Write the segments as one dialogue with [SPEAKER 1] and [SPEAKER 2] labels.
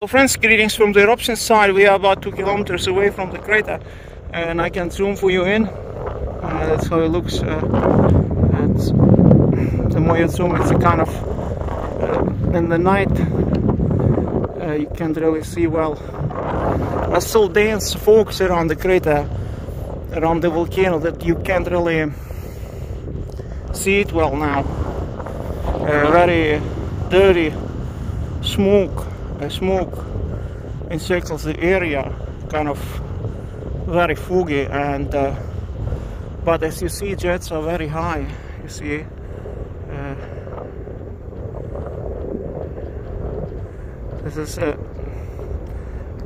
[SPEAKER 1] So friends, greetings from the eruption side. We are about 2 kilometers away from the crater, and I can zoom for you in. That's how it looks. The more you zoom, it's a kind of in the night you can't really see well. There's so dense fogs around the crater, around the volcano, that you can't really see it well now. Very dirty smoke encircles the area, kind of very foggy, and but as you see, jets are very high. You see, this is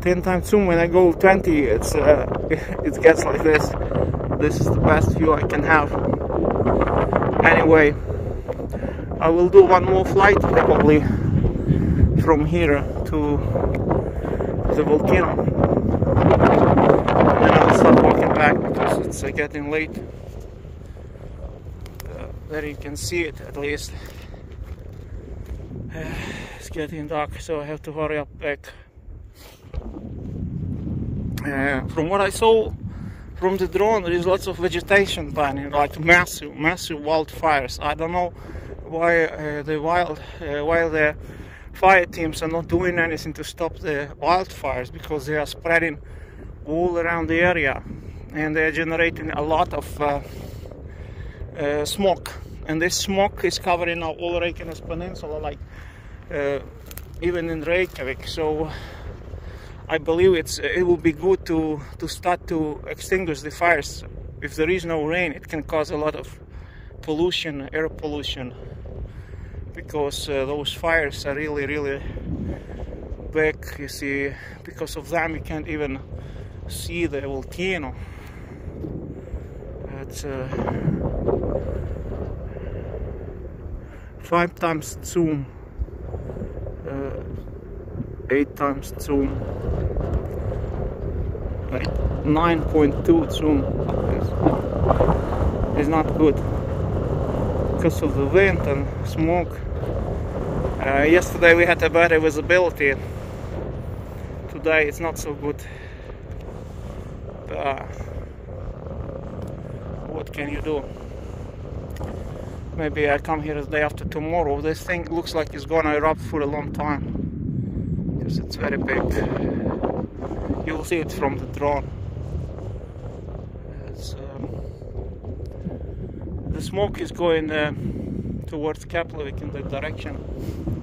[SPEAKER 1] 10 times zoom. When I go 20, it's it gets like this. This is the best view I can have. Anyway, I will do one more flight probably from here to the volcano, and then I'll start walking back because it's getting late. There you can see it at least. It's getting dark, so I have to hurry up back. From what I saw from the drone, there is lots of vegetation burning, like massive wildfires. I don't know why the fire teams are not doing anything to stop the wildfires, because they are spreading all around the area and they are generating a lot of smoke, and this smoke is covering now all Reykjanes Peninsula, like even in Reykjavik. So I believe it will be good to start to extinguish the fires. If there is no rain, it can cause a lot of pollution, air pollution, because those fires are really big. You see, because of them you can't even see the volcano. It's 5 times zoom, 8 times zoom, like 9.2 zoom. It's not good because of the wind and smoke. Yesterday we had a better visibility. Today it's not so good. What can you do? Maybe I come here the day after tomorrow. This thing looks like it's gonna erupt for a long time because it's very big. You will see it from the drone. The smoke is going towards Keflavik in that direction,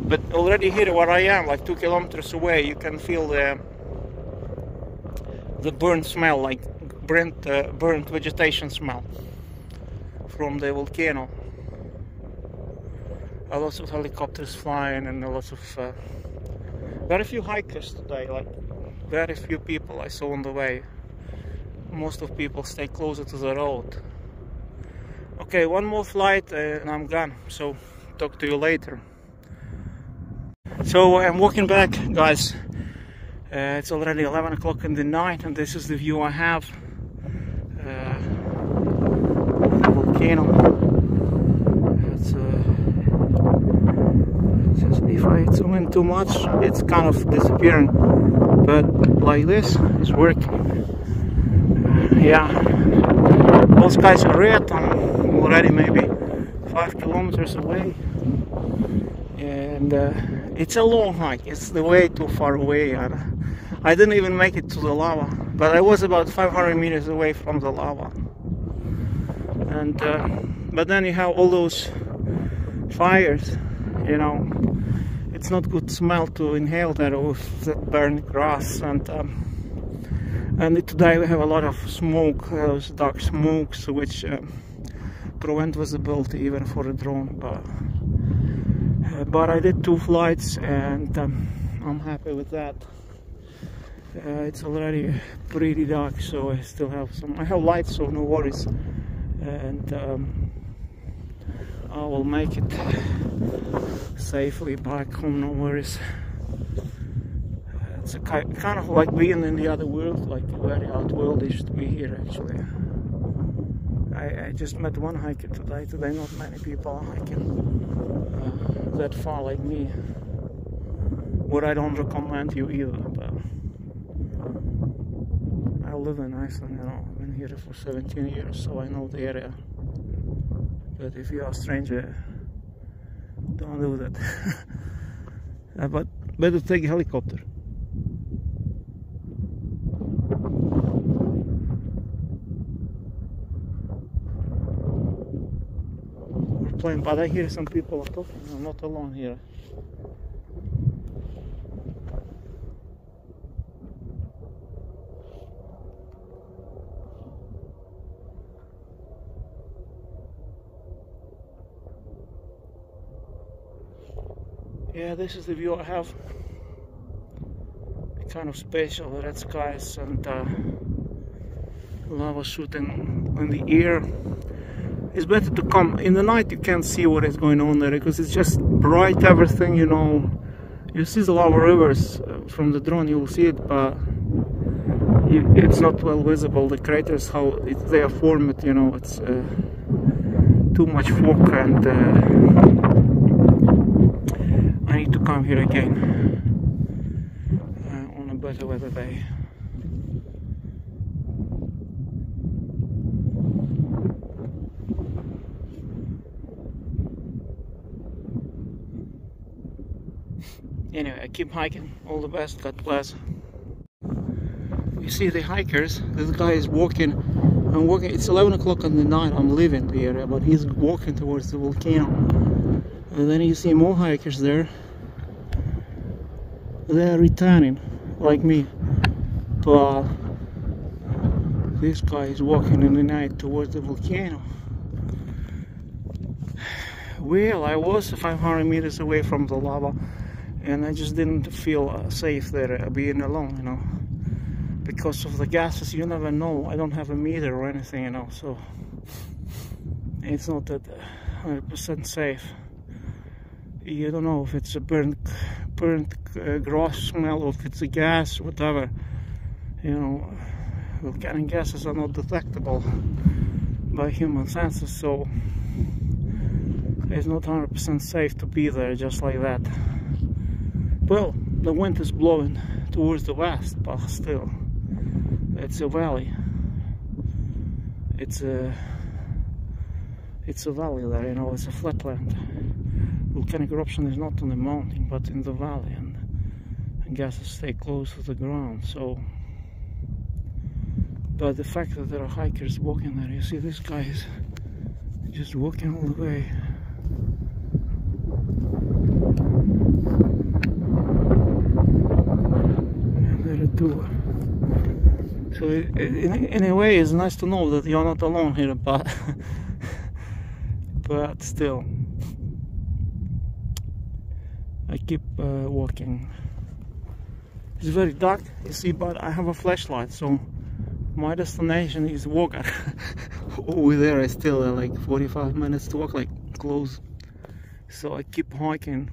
[SPEAKER 1] but already here where I am, like 2 kilometers away, you can feel the burnt smell, like burnt vegetation smell from the volcano. A lot of helicopters flying, and a lot of very few hikers today, like very few people I saw on the way. Most of people stay closer to the road. Okay, one more flight and I'm gone, so talk to you later. So I'm walking back, guys. It's already 11 o'clock in the night, and this is the view I have. The volcano. If I zoom in too much, it's kind of disappearing, but like this is working. Yeah, those guys are red. I'm already maybe 5 kilometers away, and it's a long hike. It's the way too far away. I didn't even make it to the lava, but I was about 500 meters away from the lava. And but then you have all those fires, you know. It's not good smell to inhale that with that burning grass, and today we have a lot of smoke, those dark smokes, which prevent visibility even for a drone. But I did 2 flights, and I'm happy with that. It's already pretty dark, so I still have I have lights, so no worries, and I will make it safely back home, no worries. It's a kind of like being in the other world, like very outworldish to be here actually. I just met one hiker today. Today not many people are hiking that far like me. what I don't recommend you either. But I live in Iceland, you know, I've been here for 17 years, so I know the area. But if you are a stranger, don't do that. But better take a helicopter. We're playing, but I hear some people are talking. I'm not alone here. Yeah, this is the view I have. Kind of spatial, red skies and lava shooting in the air. It's better to come in the night. You can't see what is going on there because it's just bright everything, you know. You see the lava rivers from the drone, you will see it, but it's not well visible. The craters, how they are formed, you know, it's too much fog, and I need to come here again on a better weather day. Anyway, I keep hiking. All the best. God bless. You see the hikers. This guy is walking. I'm walking. It's 11 o'clock in the night. I'm leaving the area, but he's walking towards the volcano. And then you see more hikers there. They are returning, like me. But this guy is walking in the night towards the volcano. Well, I was 500 meters away from the lava, and I just didn't feel safe there being alone, you know. Because of the gases, you never know. I don't have a meter or anything, you know, so it's not that 100% safe. You don't know if it's a burnt grass smell or if it's a gas, whatever. You know, volcanic gases are not detectable by human senses, so it's not 100% safe to be there just like that. Well, the wind is blowing towards the west, but still, it's a valley. It's a valley there, you know, it's a flatland. Volcanic eruption is not on the mountain, but in the valley, and gases stay close to the ground. So, but the fact that there are hikers walking there, you see this guy is just walking all the way. And there are two. So in a way, it's nice to know that you're not alone here, but but still. I keep walking. It's very dark, you see, but I have a flashlight, so my destination is Walker. Over there I still like 45 minutes to walk, like close. So I keep hiking.